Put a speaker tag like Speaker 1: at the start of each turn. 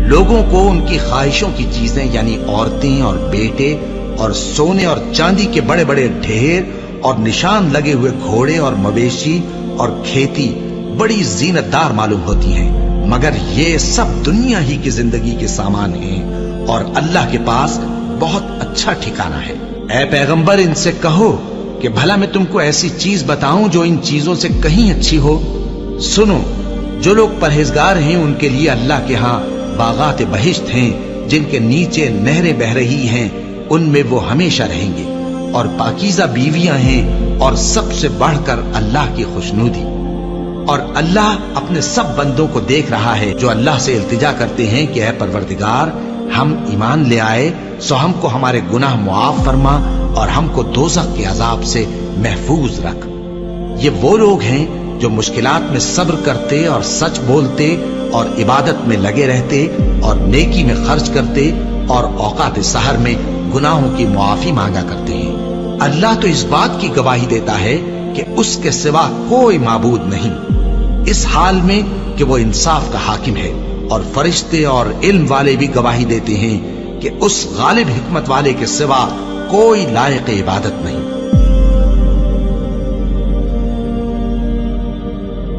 Speaker 1: لوگوں کو ان کی خواہشوں کی چیزیں یعنی عورتیں اور بیٹے اور سونے اور چاندی کے بڑے بڑے ڈھیر اور نشان لگے ہوئے گھوڑے اور مویشی اور کھیتی بڑی زینت دار معلوم ہوتی ہیں، مگر یہ سب دنیا ہی کی زندگی کے سامان ہیں اور اللہ کے پاس بہت اچھا ٹھکانہ ہے۔ اے پیغمبر ان سے کہو کہ بھلا میں تم کو ایسی چیز بتاؤں جو ان چیزوں سے کہیں اچھی ہو؟ سنو، جو لوگ پرہیزگار ہیں ان کے لیے اللہ کے ہاں باغات بہشت ہیں جن کے نیچے نہریں بہ رہی ہیں، ان میں وہ ہمیشہ رہیں گے، اور پاکیزہ بیویاں ہیں، اور سب سے بڑھ کر اللہ کی خوشنودی۔ اور اللہ اپنے سب بندوں کو دیکھ رہا ہے جو اللہ سے التجا کرتے ہیں کہ اے پروردگار، ہم ایمان لے آئے سو ہم کو ہمارے گناہ معاف فرما اور ہم کو دوزخ کے عذاب سے محفوظ رکھ۔ یہ وہ لوگ ہیں جو مشکلات میں صبر کرتے اور سچ بولتے اور عبادت میں لگے رہتے اور نیکی میں خرچ کرتے اور اوقات سحر میں گناہوں کی معافی مانگا کرتے ہیں۔ اللہ تو اس بات کی گواہی دیتا ہے کہ اس کے سوا کوئی معبود نہیں، اس حال میں کہ وہ انصاف کا حاکم ہے، اور فرشتے اور علم والے بھی گواہی دیتے ہیں کہ اس غالب حکمت والے کے سوا کوئی لائق عبادت نہیں۔